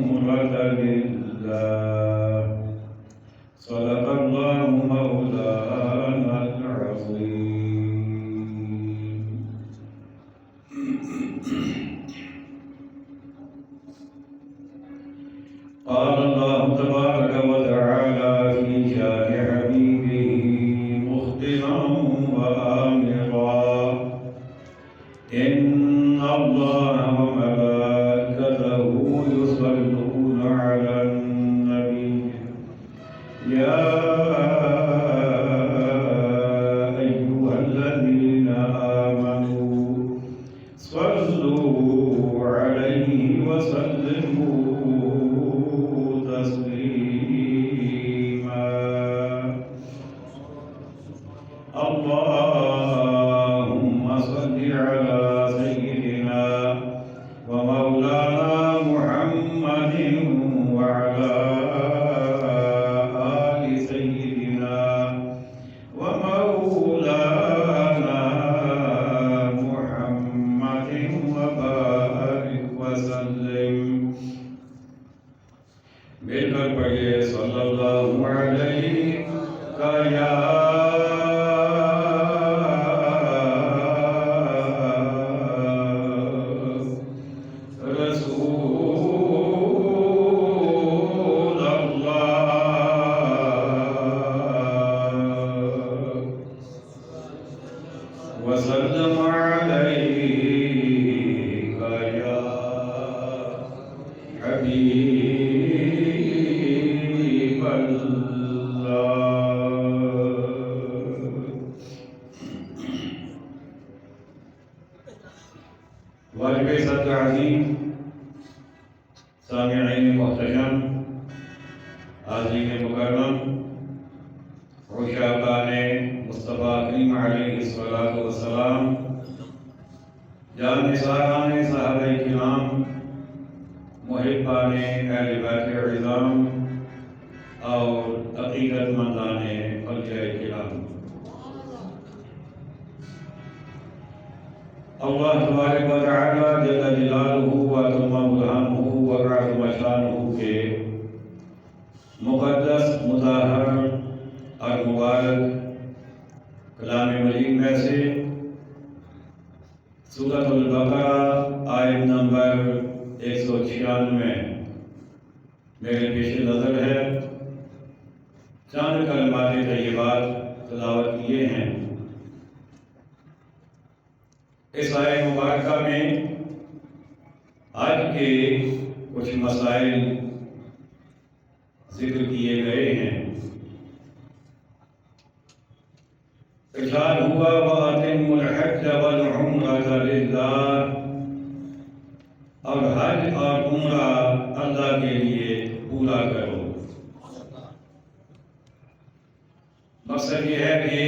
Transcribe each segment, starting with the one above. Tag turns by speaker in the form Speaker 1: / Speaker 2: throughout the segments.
Speaker 1: العمرة لله صدق الله مولانا العظيم. قال الله تبارك وتعالى في شان حبيبه مخبرا وآمرا: إن الله وملائكته يصلون على النبي يا أيها الذين آمنوا صلوا عليه وسلموا تسليما. اللهم صل على سيدنا ومولانا محمد وعلى آل سيدنا ومولانا محمد وبارك وسلم. مل کر پڑھیے صلی اللہ علیہ یا رسول اللہ وسلم علیہ یا حبیب اللہ. واجب صدق عظیم، سامعین محترم، حاضرین مکرم، عشاقان مصطفیٰ کریم علیہ الصلاۃ والسلام، جانثاران صحابہ کرام، محبان اہل بیت عظام اور عقیدت مندان خلق کرام، اللہ تبارک و تعالی جل جلالہ و تم برہانہ و عظم شانہ کے مقدس، مطہر اور مبارک کلام مجید میں سے سورۃ البقرہ آیت نمبر 196 میرے پیش نظر ہے. چند کلمات طیبات تلاوت کیے ہیں. اس آیت مبارکہ میں آج کے کچھ مسائل ذکر کیے گئے ہیں. ارشاد ہوا وَأَتِمُّوا الْحَجَّ وَالْعُمْرَةَ لِلَّهِ، اور حج اور عمرہ اللہ کے لیے پورا کرو. مقصد یہ ہے کہ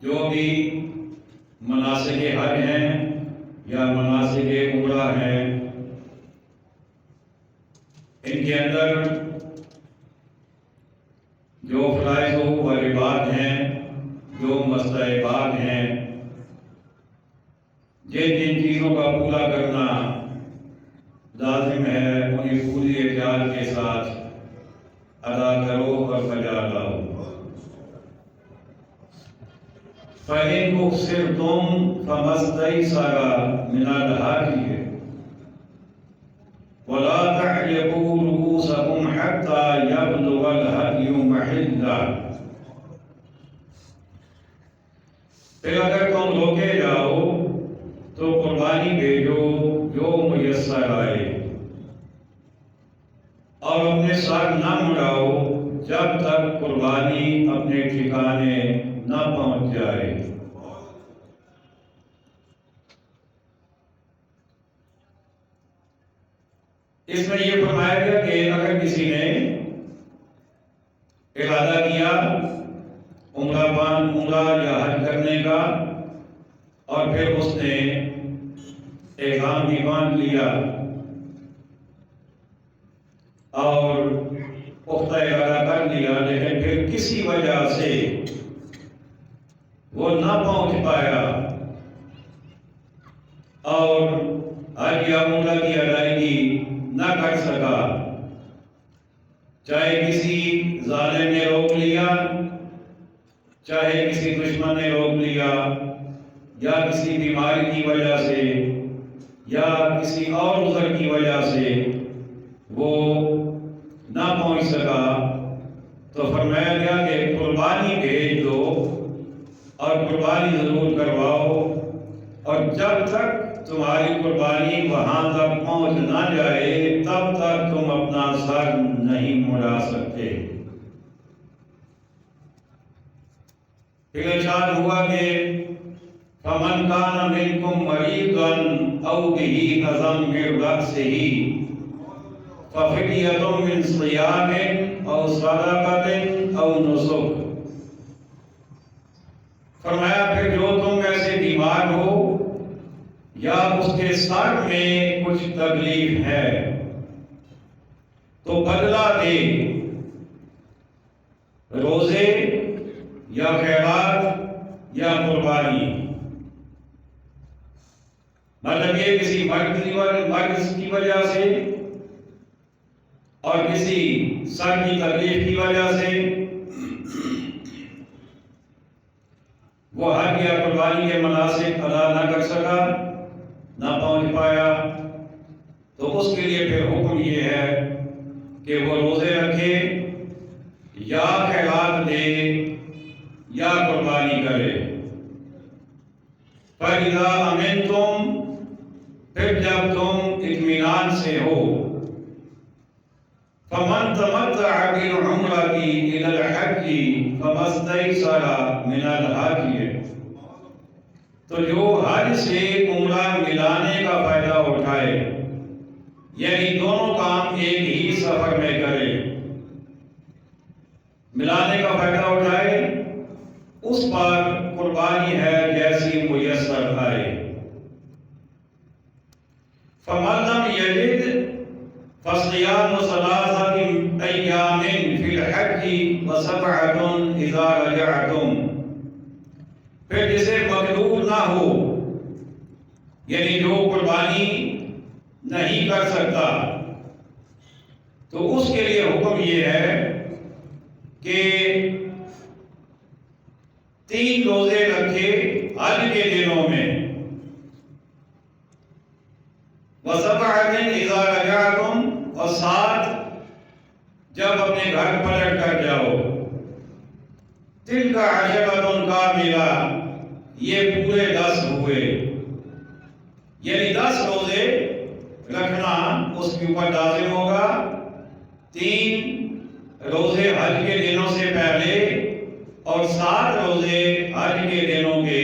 Speaker 1: جو بھی مناسک حج ہیں یا مناسک عمرہ ہیں، ان کے اندر جو فرائض و واجبات ہیں، جو مستحبات ہیں، جن چیزوں کا پورا کرنا لازم ہے، انہیں پوری احتیاط کے ساتھ ادا کرو اور بجا لاؤ. فَإِنْ أُحْصِرْتُمْ فَمَا اسْتَيْسَرَ مِنَ الْهَدْيِ وَلَا تَحْلِقُوا رُءُوسَكُمْ حَتَّى يَبْلُغَ الْهَدْيُ مَحِلَّهُ. پھر اگر تم روکے جاؤ تو قربانی بھیجو جو میسر آئے، اور اپنے سر نہ مڑاؤ جب تک قربانی اپنے ٹھکانے نہ پہنچ جائے. اس میں یہ فرمایا گیا کہ اگر کسی نے ارادہ کیا عمرہ یا حج کرنے کا، اور پھر اس نے احرام بھی باندھ لیا اور پختہ ارادہ کر لیا، لیکن پھر کسی وجہ سے وہ نہ پہنچ پایا اور حج یا عمرہ کی ادائیگی نہ کر سکا، چاہے کسی ظالم نے روک لیا، چاہے کسی دشمن نے روک لیا، یا کسی بیماری کی وجہ سے، یا کسی اور عذر کی وجہ سے وہ نہ پہنچ سکا، تو فرمایا گیا کہ قربانی بھیج دو اور قربانی ضرور کرواؤ، اور جب تک تمہاری قربانی وہاں تک پہنچ نہ جائے تب تک تم اپنا سر نہیں مڑا سکتے۔ پھر ارشاد ہوا کہ فَمَنْ كَانَ مِنْكُمْ مَرِيضًا أَوْ بِهِ أَذًى مِنْ رَأْسِهِ فَفِدْيَةٌ مِنْ صِيَامٍ أَوْ صَدَقَةٍ أَوْ نُسُكٍ۔ فرمایا پھر جو تم میں سے بیمار ہو یا اس کے سر میں کچھ تکلیف ہے تو بدلہ دے، روزے یا خیرات یا قربانی، مطلب یہ کسی مرض کی وجہ سے اور کسی سر کی تکلیف کی وجہ سے وہ حج یا قربانی کے مناسک ادا نہ کر سکا، نہ پہنچ پایا، تو اس کے لیے پھر حکم یہ ہے کہ وہ روزے رکھے یا خیرات دے یا قربانی کرے۔ فَإِذَا أَمِنْتُمْ، پھر جب تم اطمینان سے ہو، فَمَنْ تَمَتَّعَ بِالْعُمْرَةِ إِلَى الْحَجِّ فَمَا اسْتَيْسَرَ مِنَ الْهَدْيِ، تو جو حج سے عمرہ ملانے کا فائدہ اٹھائے، یعنی دونوں کام ایک ہی سفر میں کرے، ملانے کا فائدہ اٹھائے، اس پر قربانی ہے جیسی میسر آئے۔ فَمَن لَّمْ يَجِدْ فَصِيَامُ ثَلَاثَةِ أَيَّامٍ فِي الْحَجِّ وَسَبْعَةٌ إِذَا رَجَعْتُمْ، پھر جسے مقدور نہ ہو، یعنی جو قربانی نہیں کر سکتا، تو اس کے لیے حکم یہ ہے کہ 3 روزے رکھے حج کے دنوں میں، وَسَبْعَةٍ إِذَا رَجَعْتُمْ، اور 7 جب اپنے گھر پلٹ کر جاؤ، تِلْكَ عَشَرَةٌ كَامِلَةٌ، یہ پورے 10 ہوئے، یعنی 10 روزے رکھنا اس کے اوپر لازم ہوگا، 3 روزے حج کے دنوں سے پہلے اور 7 روزے حج کے دنوں کے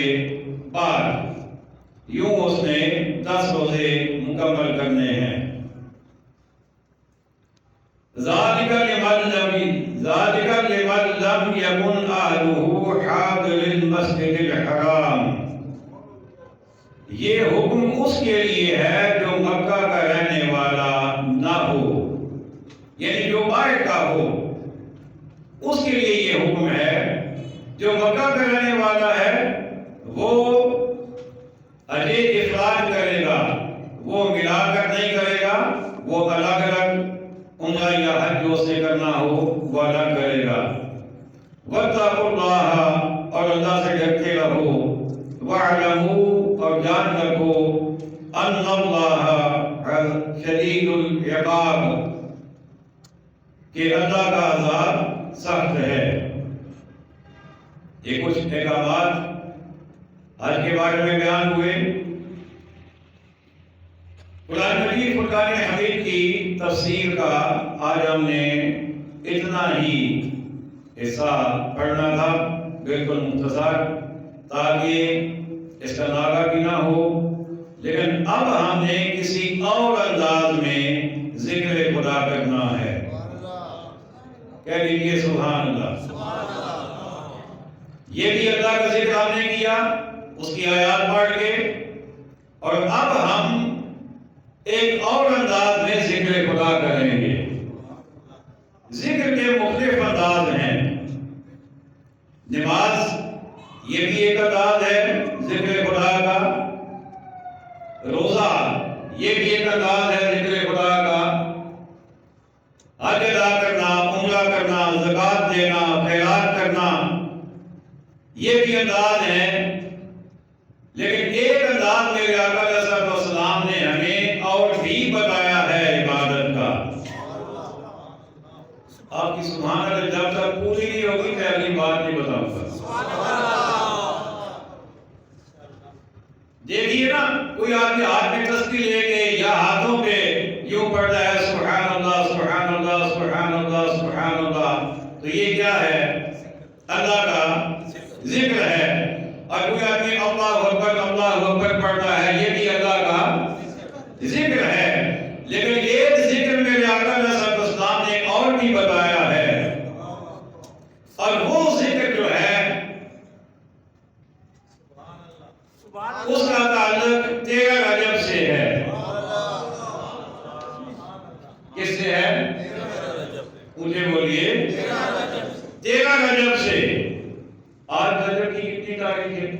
Speaker 1: بعد، یوں اس نے 10 روزے مکمل کرنے ہیں۔ ذَلِكَ لِمَن لَّمْ يَكُنْ أَهْلُهُ حَاضِرِ الْمَسْجِدِ الْحَرَامِ، یہ حکم اس کے لیے ہے جو مکہ کا رہنے والا نہ ہو، یعنی جو باہر کا ہو، اس کے لیے یہ حکم ہے۔ جو مکہ کا رہنے والا ہے وہ اجے افراد کرے گا، وہ ملا کر نہیں کرے گا، وہ الگ الگ عمرہ یا حج جو اسے کرنا ہو وہ الگ کرے گا۔ وَاتَّقُوا اللَّهَ، اور اللہ سے ڈرتے رہو، وَاعْلَمُوا، اور جان رکھو، أَنَّ اللَّهَ شَدِيدُ الْعِقَابِ، کہ اللہ کا عذاب سخت ہے۔ یہ کچھ احکامات حج کے بارے میں بیان ہوئے۔ قرآن مجید فرقان حمید کی تفسیر کا آج ہم نے اتنا ہی حصہ پڑھنا تھا، بالکل مختصر، تاکہ اس کا ناغہ بھی نہ ہو، لیکن اب ہم نے کسی اور انداز میں ذکر خدا کرنا ہے۔ کہہ لیجیے سبحان اللہ۔ یہ بھی اللہ کا ذکر ہم نے کیا اس کی آیات پڑھ کے، اور اب ہم ایک اور انداز میں ذکر خدا کریں گے۔ ذکر کے مختلف انداز ہیں۔ نماز یہ بھی ایک انداز ہے ذکر خدا کا، روزہ یہ انداز ہے ذکر خدا کا، حج ادا کرنا، عمرہ کرنا، زکوٰۃ دینا، خیرات کرنا، یہ بھی انداز ہے۔ لیکن ایک انداز میرے آقا علیہ السلام نے ہمیں اور بھی بتایا ہے عبادت کا۔ آپ کی سبحان اللہ جب تک پوری نہیں ہوگی میں اگلی بات نہیں بتاؤں گا۔ دیکھیے نا، کوئی آدمی ہاتھ میں تسبیح لے کے یا ہاتھوں پہ یوں پڑھتا ہے سبحان اللہ سبحان اللہ سبحان اللہ سبحان اللہ، تو یہ کیا ہے؟ اللہ کا ذکر ہے۔ اور کوئی آدمی اللہ اکبر پڑھتا ہے، یہ بھی اللہ کا ذکر ہے۔ لیکن ایک ذکر میرے آقا علیہ السلام نے اور بھی بتایا ہے، اور وہ ذکر جو ہے اس کا تعلق 13 رجب سے ہے۔ کس سے ہے؟ مجھے بولیے 13 رجب سے۔ آج رجب کی کتنی تاریخ ہے؟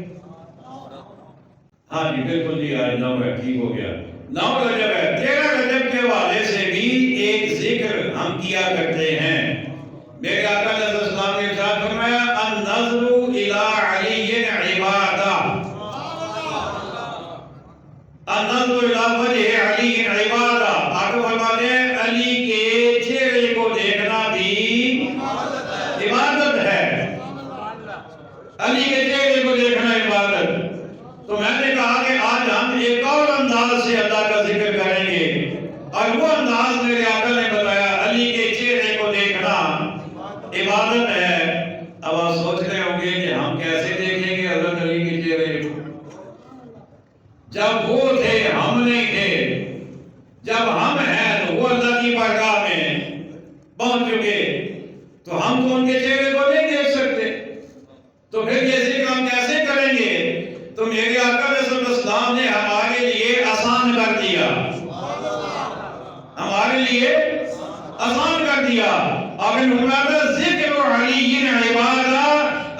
Speaker 1: ہاں جی بالکل جی، آج 9 ہے، ٹھیک ہو گیا، 9 رجب ہے۔ 13 رجب کے حوالے سے بھی ایک ذکر ہم کیا کرتے ہیں۔ میرے آقا علیہ السلام نے ارشاد فرمایا النظر الی علی عبادہ، النظر الی وجہ علی عبادہ۔ آقا فرماتے ہیں علی کے چہرے کو دیکھنا بھی عبادت ہے، علی کے چہرے کو دیکھنا عبادت۔ تو میں نے کہا کہ آج ہم ایک اور انداز سے اللہ کا ذکر کریں گے، اور وہ انداز میرے آقا نے بتایا علی کے چہرے کو دیکھنا عبادت ہے۔ اب آپ سوچ رہے ہوں گے کہ ہم کیسے دیکھیں گے حضرت علی کے چہرے کو؟ جب وہ تھے ہم نہیں تھے، جب ہم ہیں تو وہ اللہ کی بارگاہ میں پہنچ چکے، تو ہم تو ان کے چہرے کو نہیں دیکھ سکتے، تو پھر یہ ذکر ہم کیسے کریں گے؟ تو میرے آقا علیہ السلام نے ہمارے لیے آسان کر دیا، ہمارے لیے آسان کر دیا۔ اور ذکر علی عبادہ،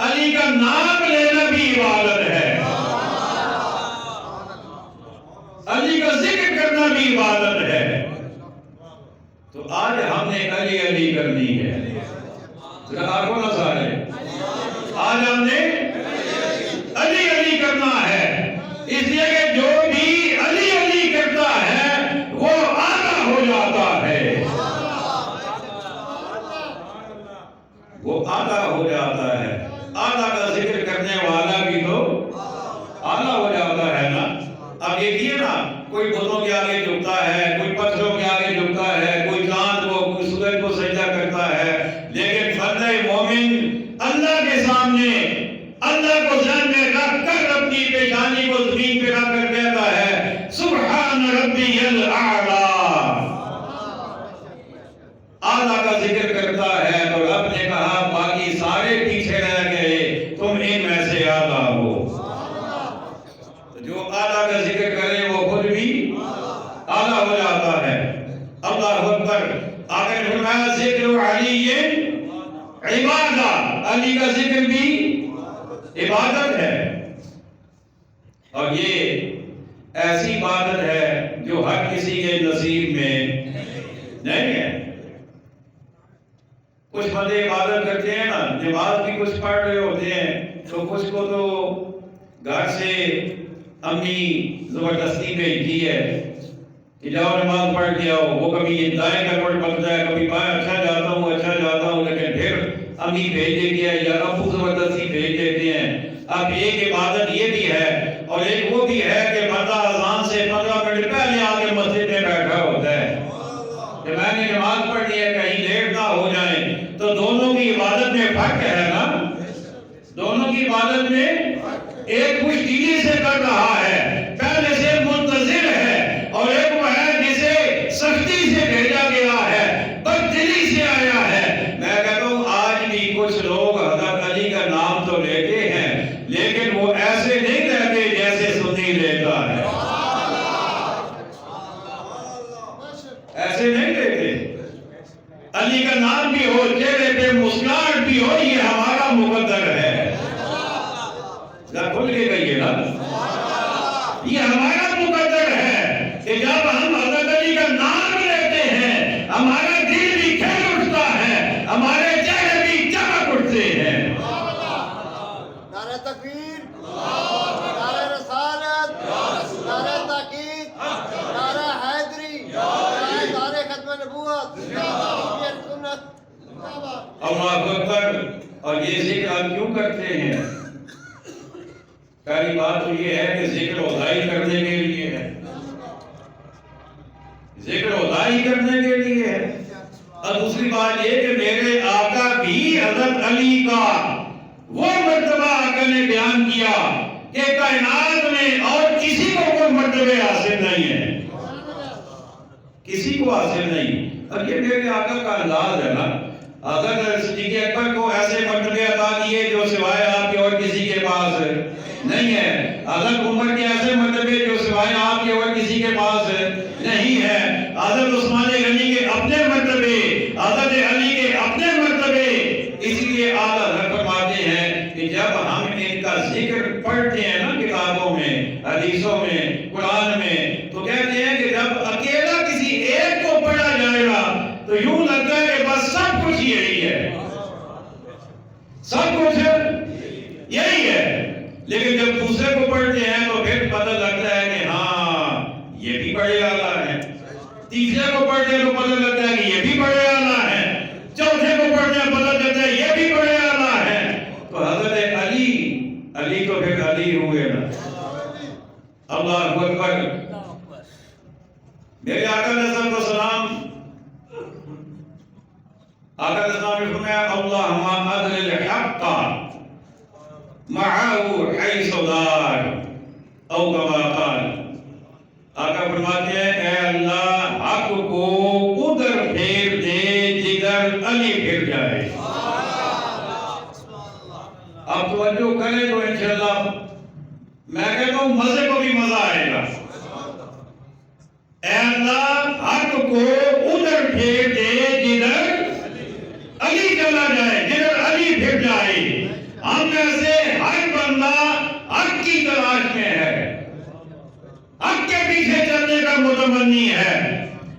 Speaker 1: علی کا نام لینا بھی عبادت ہے، علی کا ذکر کرنا بھی عبادت ہے۔ تو آج ہم نے علی علی کرنی ہے، آگو نہ سارے، آج ہم نے علی علی کرنا ہے، اس لیے کہ جو بھی علی علی کرتا ہے وہ آگا ہو جاتا ہے، وہ آگا ہو جاتا ہے۔ آگا کا ذکر کرنے والا بھی تو آگا ہو جاتا ہے نا۔ اب دیکھیے نا، کوئی بتوں کے آگے جھکتا ہے، کوئی پتھروں کے آگے جھکتا ہے، کوئی چاند کو، کوئی سورج کو سجدہ کرتا ہے، لیکن بندہ مومن اللہ کے سامنے اللہ کو ذہن میں رکھ کر اپنی پیشانی کو زمین پہ رکھ کر کہتا ہے سبحان ربی الاعلی، اللہ کا ذکر کرتا ہے۔ تو رب نے کہا باقی سارے پیچھے رہ گئے، تم ان میں سے آگا ہو۔ جو اللہ کا ذکر کرے وہ خود بھی اعلیٰ ہو جاتا ہے۔ اللہ اکبر۔ آگے فرمایا ذکر علی عبادہ، علی کا ذکر بھی عبادت ہے، اور یہ ایسی عبادت ہے جو ہر کسی کے نصیب میں نہیں ہے۔ کچھ بندے عبادت کرتے ہیں نا، نماز بھی کچھ پڑھ رہے ہوتے ہیں، تو کچھ کو تو گھر سے امی زبردستی بھیجتی ہے کہ جاؤ نماز پڑھ کے آؤ۔ وہ کبھی دائیں کروٹ بنتا ہے، کبھی بائیں، اچھا جاتا ہوں، لیکن پھر امی بھیج دیتی ہے یا ابو زبردستی بھیج دیتے ہیں۔ اب ایک عبادت یہ بھی ہے، اور ایک وہ بھی ہے کہ بندہ اذان سے 15 منٹ پہلے آ کے مسجد میں بیٹھا ہوتا ہے کہ میں نے نماز پڑھنی ہے، کہیں لیٹ نہ ہو جائیں۔ تو دونوں کی عبادت میں فرق ہے نا، دونوں کی عبادت میں ایک خوش دلی سے کر رہا ہے، پہلے سے منتظر ہے، اور ایک وہ ہے جسے سختی سے بھیجا گیا ہے، بددلی سے آیا ہے۔ میں کہتا ہوں آج بھی کچھ لوگ حضرت علی کا نام تو لیتے ہیں، لیکن وہ ایسے نہیں لیتے جیسے سنی لیتا ہے، ایسے نہیں لیتے۔ علی کا نام بھی ہو، چہرے پہ مسکراہٹ بھی ہو، یہ ہمارا مقدر ہے۔ کھل کے کہیے نا، یہ ہمارا مقدر ہے کہ جب ہم حضرت
Speaker 2: نعرہ رسالت، نعرہ تحقیق، نعرہ حیدری، نعرہ ختم نبوت، سنت۔
Speaker 1: اللہ اکبر۔ اور یہ ذکر ہم کیوں کرتے ہیں؟ پہلی بات تو یہ ہے کہ ذکر ادائی کرنے کے لیے ہے، ذکر ادائی کرنے کے لیے ہے۔ اور دوسری بات یہ کہ میرے آقا بھی حضرت علی کا وہ مرتبہ آقا نے بیان کیا کہ کائنات میں اور کسی کو کوئی مرتبہ حاصل نہیں ہے، کسی کو حاصل نہیں۔ اور یہ میرے آقا کا انداز ہے نا، حضرت صدیق اکبر کو ایسے مرتبے عطا کیے جو سوائے آپ کے اور کسی کے پاس نہیں ہے، حضرت عمر کے ایسے مرتبے جو سوائے آپ کے اور کسی کے پاس نہیں ہے، حضرت عثمان غنی کے اپنے مرتبے، حضرت علی کے اپنے مرتبے۔ اسی لیے اعلیٰ حضرت فرماتے ہیں کہ جب ہم ان کا ذکر پڑھتے ہیں نا کتابوں میں، حدیثوں میں، قرآن میں، تو کہتے ہیں کہ جب اکیلا کسی ایک کو پڑھا جائے گا تو یوں لگتا ہے کہ بس سب کچھ یہی ہے، سب کچھ یہی ہے۔ لیکن جب دوسرے کو پڑھتے ہیں تو پھر پتہ لگتا ہے کہ ہاں یہ بھی بڑے اعلیٰ ہیں، تیسرے کو پڑھتے ہیں تو پتہ لگتا ہے کہ یہ بھی بڑے اعلیٰ ہیں، چوتھے کو پڑھتے ہیں پتہ لگتا ہے یہ بھی بڑے اعلیٰ ہیں۔ تو حضرت علی تو پھر علی ہوئے نا۔ اللہ اکبر۔ میرے آقا علیہ السلام نے فرمایا اللہم ادل الحق معاہو حیث دار او کما قال۔ آقا فرماتے ہیں اے اللہ حق کو ادھر پھیر دے جدھر علی پھر جائے۔ آپ توجہ کریں تو انشاءاللہ میں کہتا ہوں مزے کو بھی مزہ آئے گا۔ اے اللہ حق کو ادھر پھیر دے جدھر علی چلا جائے، جدھر علی پھر جائے۔ ہم میں سے ہر بندہ حق کی تلاش میں ہے، حق کے پیچھے چلنے کا متمنی ہے۔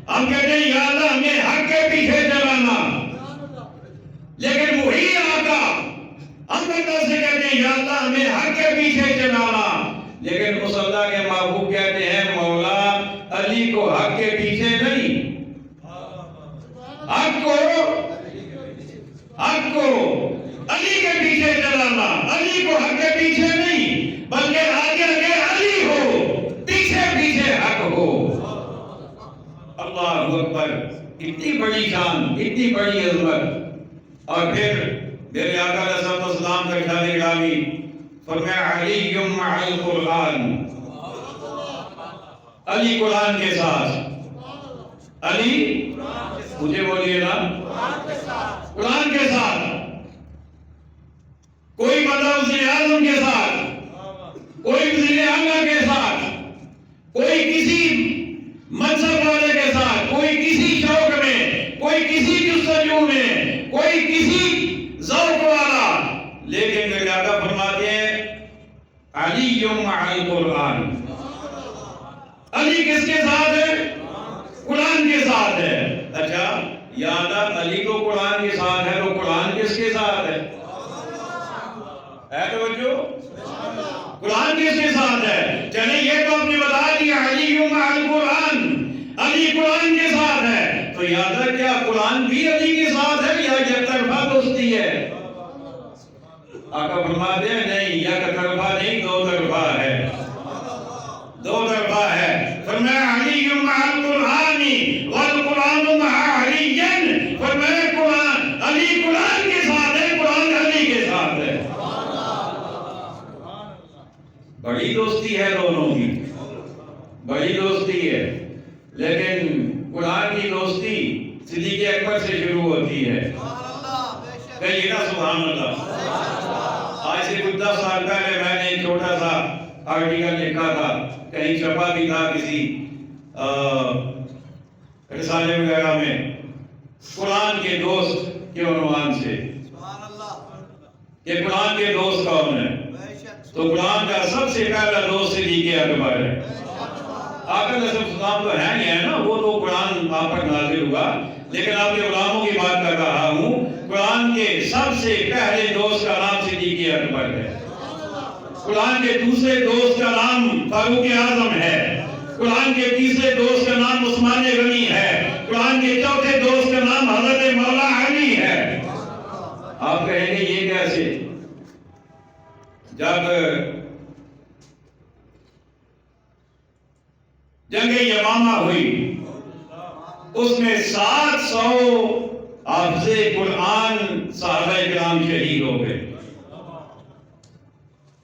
Speaker 1: ہم کہتے ہیں یا اللہ ہمیں حق کے پیچھے چلانا، لیکن وہی آقا ہم بندہ سے کہتے ہیں یا اللہ ہمیں حق کے پیچھے چلانا، لیکن اس اللہ کے محبوب کہتے ہیں مولا علی کو حق کے پیچھے نہیں، حق کو علی کے پیچھے چلانا، علی کو حق کے پیچھے نہیں بلکہ آگے آگے علی ہو، پیچھے پیچھے حق ہو۔ اللہ اکبر۔ اتنی بڑی شان، اتنی بڑی عظمت۔ اور پھر میرے آقا علیہ السلام کا ارشاد گرامی فرمایا علی مع القرآن، علی قرآن کے ساتھ، علی مجھے بولیے نا قرآن کے ساتھ۔ کوئی بندہ وزیر اعظم کے ساتھ، کوئی وزیر اعلیٰ کے ساتھ، کوئی کسی منصب والے کے ساتھ، کوئی کسی شوق میں، کوئی کسی جستجو میں، کوئی کسی ذوق والا، لیکن میرے آقا فرماتے ہیں علی مع القرآن، علی کس کے ساتھ ہے؟ قرآن کے ساتھ ہے۔ اچھا یا اللہ علی کو قرآن کے ساتھ ہے تو قرآن کس کے ساتھ ہے؟ توجہ، قرآن کس کے ساتھ ہے؟ چلیں یہ تو آپ نے بتا دیا علی مع القرآن، علی قرآن کے ساتھ ہے، تو یاد ہے کیا قرآن بھی علی کے ساتھ ہے یا یک طرفہ دوستی ہے؟ آقا فرماتے ہیں نہیں، یک طرفہ نہیں، دو طرفہ ہے، دو طرفہ ہے۔ فرمایا علی مع القرآن والقرآن مع علی، فرمایا قرآن علی قرآن کے ساتھ ہے، قرآن علی کے ساتھ ہے۔ بڑی دوستی ہے دونوں کی، بڑی دوستی ہے، لیکن قرآن کی دوستی صدیق اکبر سے شروع ہوتی ہے۔ کہیے نا سبحان اللہ۔ آج سے کچھ 10 سال پہلے میں نے ایک چھوٹا سا آرٹیکل لکھا تھا، کہیں چھپا بھی تھا کسی رسالے وغیرہ میں، قرآن کے دوست کے عنوان سے کہ قرآن کے دوست کون ہے؟ تو قرآن کا سب سے پہلا دوست صدیق اکبر ہے۔ آقا علیہ السلام تو ہے ہی ہے نا، وہ تو قرآن آپ پر نازل ہوا، لیکن آپ کے غلاموں کی بات کر رہا ہوں۔ قرآن کے سب سے پہلے دوست کا نام صدیق اکبر ہے۔ قرآن کے دوسرے دوست کا نام فاروق اعظم ہے، قرآن کے تیسرے دوست کا نام عثمان غنی ہے، قرآن کے چوتھے دوست کا نام حضرت مولا علی ہے۔ آپ کہیں گے یہ کیسے؟ جب جنگ یمامہ ہوئی اس میں 700 حافظ قرآن صحابہ کرام شہید ہو گئے۔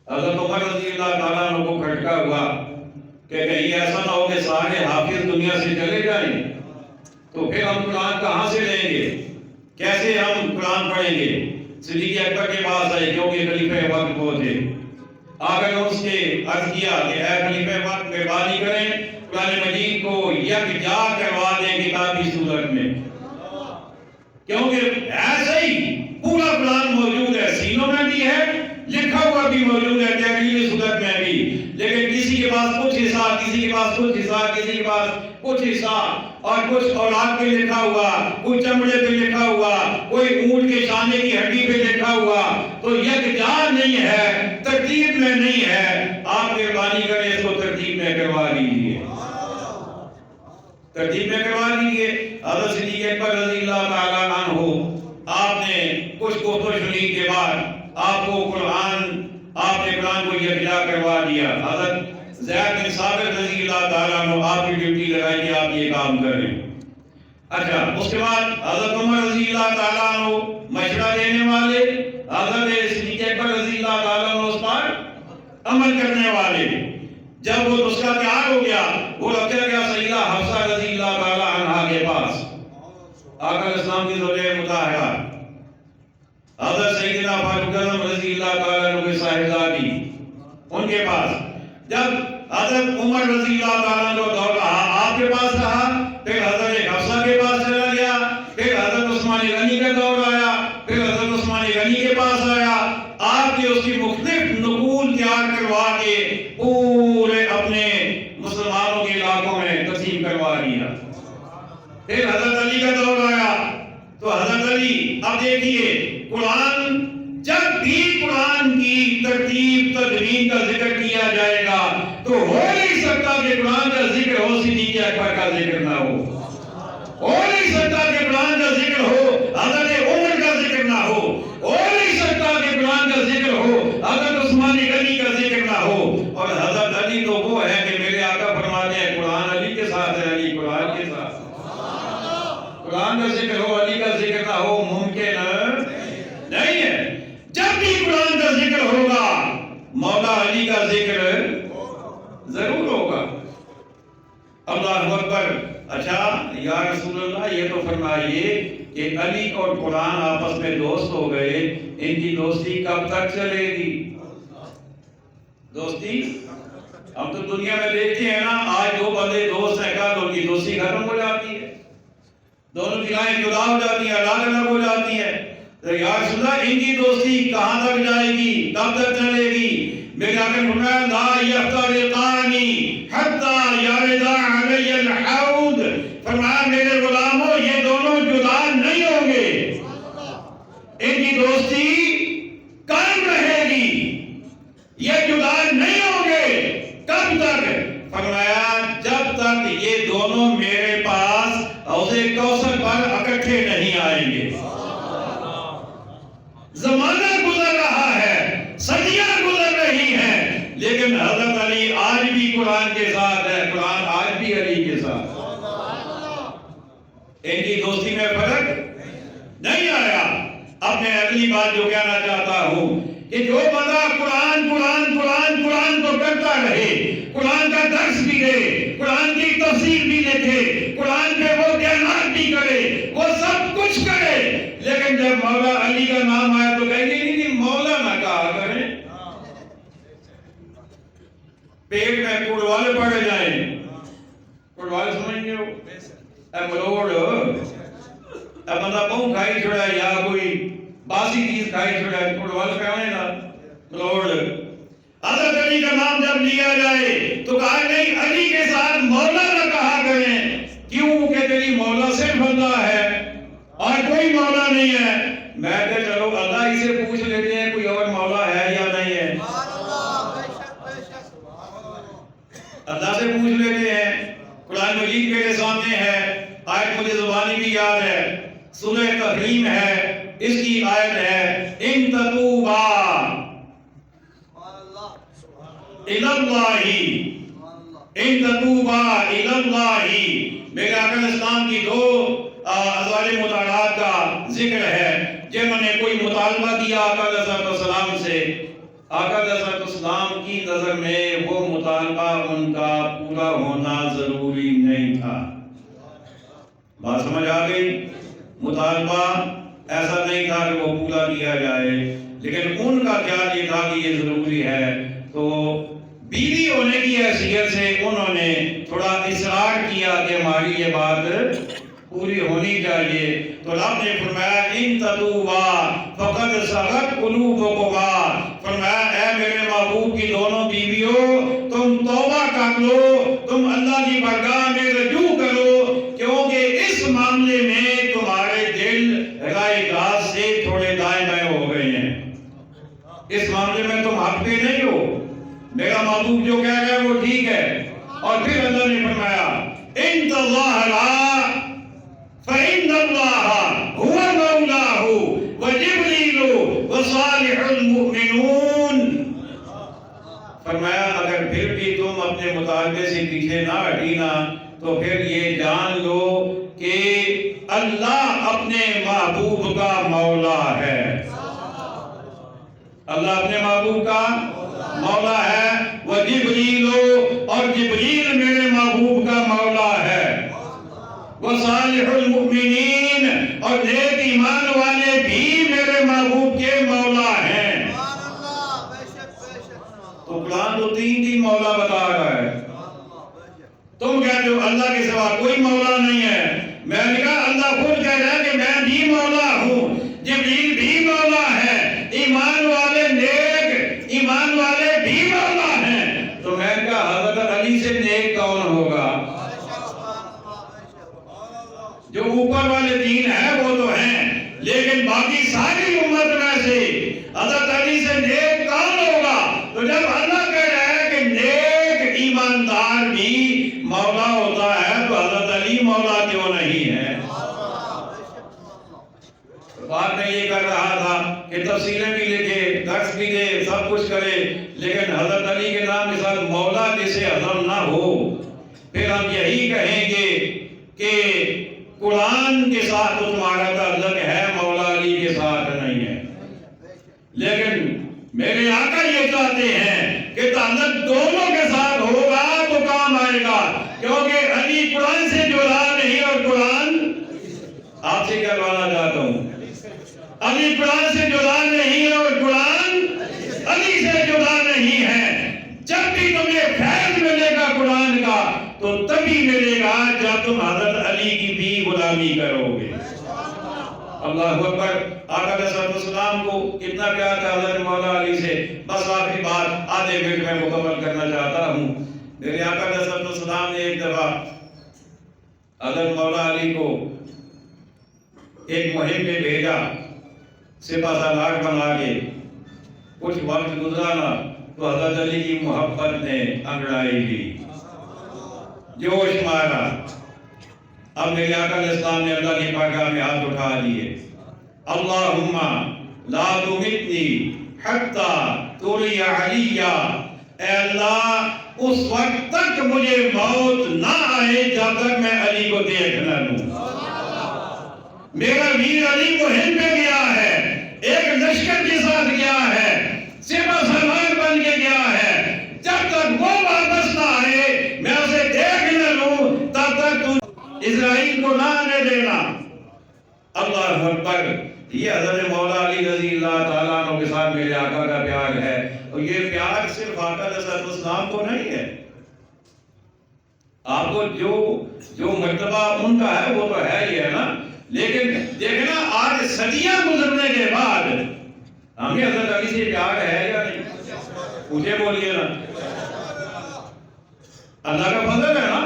Speaker 1: حضرت عمر رضی اللہ تعالیٰ عنہ کو کھٹکا ہوا کہ کہیں ایسا نہ ہو کہ سارے حافظ دنیا سے چلے جائیں تو پھر ہم قرآن کہاں سے لیں گے، کیسے ہم قرآن پڑھیں گے؟ صدیق اکبر کے پاس آئے کیونکہ خلیفہ وقت وہ تھے، آ کر اس کے عرض کیا کہ اے خلیفہ وقت مہربانی کریں قرآن مجید کو یکجا کروا دیں کتابی صورت میں، کیونکہ ایسے ہی پورا قرآن موجود ہے، سینوں میں بھی ہے، لکھا ہوا بھی موجود ہے تحریری صورت میں بھی، لیکن کسی کے پاس کچھ حصہ، کسی کے پاس کچھ حصہ، کسی کے پاس کچھ حصہ، اور کچھ اولاد پہ لکھا ہوا، کوئی چمڑے پہ لکھا ہوا، کوئی اونٹ کے شانے کی ہڈی پہ لکھا ہوا، تو یکجا نہیں ہے، ترتیب میں نہیں ہے۔ آپ مہربانی کریں اس کو ترتیب میں کروا دیجیے، ترتیب میں کروا دیجیے۔ حضرت صدیق اکبر رضی اللہ تعالیٰ عنہ آپ نے کچھ گفت و شنید کے بعد آپ نے قرآن کو یکجا کروا دیا۔ حضرت زید بن ثابت رضی اللہ تعالیٰ عنہ آپ کی ڈیوٹی لگائی کہ آپ یہ کام کریں۔ اچھا، اس کے بعد حضرت عمر رضی اللہ تعالیٰ عنہ مشورہ دینے والے، حضرت صدیق اکبر رضی اللہ تعالیٰ عنہ اس پر عمل کرنے والے۔ جب وہ نسخہ تیار ہو گیا وہ رکھا گیا سیدہ حفصہ رضی اللہ تعالیٰ عنہ کے پاس، آقا اسلام کی زوجہ مطہرہ حضرت سیدنا فاروق اعظم رضی اللہ تعالیٰ عنہ کے صاحبزادی ان کے پاس۔ جب حضرت عمر رضی اللہ تعالیٰ عنہ دور رہا آپ کے پاس رہا، پھر حضرت حفصہ کے پاس چلا گیا، پھر حضرت عثمان غنی کا دور آیا، پھر حضرت عثمان غنی کے پاس آیا۔ آپ نے اس کی مختلف نقول تیار کروا کے پورے اپنے مسلمانوں کے علاقوں میں تقسیم کروا دیا۔ پھر حضرت علی کا دور آیا تو حضرت علی، اب دیکھیے قرآن، جب بھی قرآن کی ترتیب تدوین کا ذکر کیا جائے گا تو ہو نہیں سکتا کہ قرآن کا ذکر ہو صدیق اکبر کا ذکر نہ ہو نہیں سکتا کہ قرآن کا ذکر ہو حضرت عمر کا ذکر نہ ہو نہیں سکتا کہ قرآن کا ذکر ہو حضرت عثمان غنی کا ذکر نہ ہو۔ اور حضرت علی تو وہ ہے کہ میرے آقا فرماتے ہیں قرآن علی کے ساتھ ہے، علی قرآن کے ساتھ۔ قرآن کا ذکر ہو علی کا ذکر نہ ہو ممکن نہیں ہے۔ جب بھی قرآن کا ذکر ہوگا مولا علی کا ذکر ضرور ہوگا۔ اللہ اکبر۔ اچھا یا رسول اللہ یہ تو فرمائیے کہ علی اور قرآن آپس میں دوست ہو گئے، ان کی دوستی کب تک چلے گی؟ دوستی ہم تو دنیا میں دیکھتے ہیں نا، آج دو بندے دوست ہیں، کل ان کی دوستی ختم ہو جاتی ہے، دونوں کی رائیں جدا ہو جاتی ہیں، الگ الگ ہو جاتی ہیں۔ تو یا رسول اللہ ان کی دوستی کہاں تک جائے گی، کب تک چلے گی؟ میرے آقا نے فرمایا لا یفترقانی حتی یرد علی الحوض، فرمایا میرے غلاموں یہ دونوں جدا نہیں ہوں گے، ان کی دوستی قائم رہے گی، یہ جدا نہیں ہوں گے۔ کب تک؟ فرمایا جب تک یہ دونوں میرے پاس حوض کوثر پر اکٹھے نہیں آئیں گے۔ زمانہ گزر رہا ہے، صدیاں گزر رہی ہیں، لیکن حضرت علی آج بھی قرآن کے ساتھ ہے، قرآن آج بھی علی کے ساتھ۔ ان کی دوستی میں فرق نہیں آیا۔ اب میں اگلی بات جو کہنا چاہتا ہوں کہ جو بندہ قرآن قرآن قرآن قرآن کو کرتا رہے، قرآن کا درس بھی دے، قرآن کی تفسیر بھی لکھے، قرآن پہ وہ بیانات بھی کرے، وہ سب کچھ کرے، لیکن جب مولا علی کا نام آیا تو کہیں گے نہیں مولا نہ کہا کریں، پیٹ میں کوڑوالے پڑے جائیں۔ کوڑوالے سمجھ گئے ہو؟ اے ملوڑ، اے بندہ پاؤں کھائی چھوڑا ہے یا کوئی باسی چیز کھائی چھوڑا ہے، کوڑوالے کہوائے نا ملوڑ۔ حضرت علی کا نام جب لیا جائے تو کہا نہیں علی کے ساتھ مولا نہ کہا کریں، کیوں کہ تیری مولا صرف اللہ ہے اور کوئی مولا نہیں ہے۔ میں کہ چلو اللہ ہی سے پوچھ لیتے ہیں کوئی اور مولا ہے یا نہیں ہے۔ اللہ سے پوچھ لیتے ہیں. قرآن مجید میرے سامنے ہے, آیت مجھے زبانی بھی یاد ہے, سورہ تحریم ہے, اس کی آیت ہے ان تتوبا الاللہ, ان تتوبا الاللہ. میرے آقا اسلام کی دو ازواج مطالعات کا ذکر ہے جنہوں نے کوئی مطالبہ کیا آقا علیہ السلام سے. آقا علیہ السلام کی نظر میں وہ مطالبہ ان کا پورا ہونا ضروری نہیں تھا. بات سمجھ آ گئی؟ مطالبہ ایسا نہیں تھا کہ وہ پورا کیا جائے, لیکن ان کا خیال یہ تھا کہ یہ ضروری ہے. تو بیوی ہونے کی حیثیت سے انہوں نے تھوڑا اصرار کیا کہ ہماری یہ بات پوری ہونی چاہیے. تو رب نے فرمایا ان تتوبا فقد صغت قلوبکما, فرمایا اے میرے محبوب کی دونوں بیویوں تم توبہ کر لو, تم اللہ کی بارگاہ میں رجوع کرو, کیونکہ اس معاملے میں تمہارے دل راہ راست سے تھوڑے دائیں بائیں ہو گئے ہیں. اس معاملے میں تم حق پہ نہیں ہو, میرا محبوب جو کہہ رہا ہے وہ ٹھیک ہے. اور پھر اللہ نے فرمایا ان تظاہرا فإن اللہ هو مولاہ وجبریل وصالح المؤمنون. فرمایا اگر پھر بھی تم اپنے مطالبے سے پیچھے نہ ہٹی نا تو پھر یہ جان لو کہ اللہ اپنے محبوب کا مولا ہے. اللہ اپنے محبوب کا مولا ہے. وجبریل, اور جبریل میرے محبوب کا مولا ہے. وصالح المؤمنین, اور نیک ایمان والے بھی میرے محبوب کے مولا ہیں. تو قرآن تو تین مولا بتا رہا ہے. تم کہتے ہو اللہ کے سوا کوئی مولا نہیں ہے. میں نے کہا اللہ خود کہہ رہا ہے کہ میں بھی مولا ہوں, جبریل بھی مولا ہے, ایمان والے نیک ایمان والے بھی مولا ہیں. تو میں نے کہا حضرت علی سے نیک کون ہوگا؟ جو اوپر والے تین ہیں وہ تو ہیں, لیکن باقی ساری امت میں سے حضرت علی سے نیک کون ہوگا؟ تو جب اللہ کہہ رہا ہے کہ نیک ایماندار بھی مولا ہوتا ہے تو حضرت علی مولا کیوں نہیں ہے؟ بات میں یہ کر رہا تھا کہ تفسیریں بھی لکھے, درس بھی دے, سب کچھ کرے, لیکن حضرت علی کے نام کے ساتھ مولا جسے ہضم نہ ہو, پھر ہم یہی کہیں گے کہ قرآن کے ساتھ تو تمہارا تعلق ہے, مولا علی کے ساتھ نہیں ہے. لیکن میرے آقا یہ چاہتے ہیں کہ تعلق دونوں کے ساتھ ہوگا تو کام آئے گا, کیونکہ علی قرآن سے جدا نہیں اور قرآن آپ سے کروانا چاہتا ہوں, علی قرآن سے جدا نہیں اور قرآن علی سے جدا نہیں ہے. جب بھی تمہیں فیض ملے گا قرآن کا تو تبھی ملے گا جب تم حضرت علی کی بھی غلامی کرو گے. اللہ اکبر. آقا علیہ السلام کو کتنا پیار تھا حضرت مولا علی سے. بس آخری بات آدھے منٹ میں مکمل کرنا چاہتا ہوں. میرے آقا علیہ السلام نے ایک دفعہ حضرت مولا علی کو ایک مہم میں بھیجا, سپہ سالار بنا کے. کچھ وقت گزرانا تو حضرت علی کی محبت نے انگڑائی لی, جوش مارا. اب میرے آقا علیہ السلام نے اللہ کی بارگاہ میں ہاتھ اٹھا لیے, اللہم لا تمتنی حتی تولی علیہ, اے اللہ اس وقت تک مجھے موت نہ آئے جب تک میں علی کو دیکھ نہ لوں. میرا ویر علی مہم پہ گیا ہے, ایک لشکر کے ساتھ گیا ہے, سپہ سالار بن کے گیا ہے, جب تک وہ واپس نہ آئے میں اسے دیکھ نہ لوں تب تک تو اسرائیل کو نہ آنے دینا. اللہ اکبر. یہ حضرت مولا علی رضی اللہ تعالیٰ عنہ کے ساتھ میرے آقا کا پیار ہے, اور یہ پیار صرف آقا علیہ السلام کو نہیں ہے, آپ کو جو مرتبہ ان کا ہے وہ تو ہے ہی ہے نا. لیکن دیکھنا آج صدیاں گزرنے کے بعد ہمیں حضرت علی سے پیار ہے یا نہیں؟ مجھے بولیے نا, اللہ کا فضل ہے نا.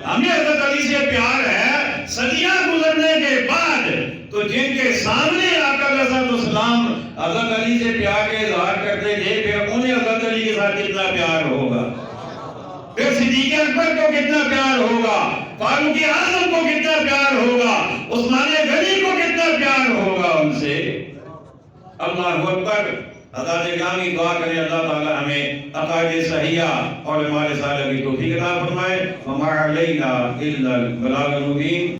Speaker 1: ہمیں حضرت علی سے پیار ہے صدیاں گزرنے کے بعد, تو جن کے سامنے آقا علیہ السلام حضرت علی سے پیار کے اظہار کرتے تھے, پھر انہیں حضرت علی کے ساتھ کتنا پیار ہوگا. پھر صدیق اکبر کو کتنا پیار ہوگا، فاروق اعظم کو کتنا پیار ہوگا، عثمان غنی کو کتنا پیار ہوگا ان سے۔ اللہ اکبر۔ حضرات گرامی دعا کریں اللہ تعالی ہمیں عقائد صحیحہ اور اعمال صالحہ کی توفیق عطا فرمائے۔ وما علینا الا البلاغ المبین۔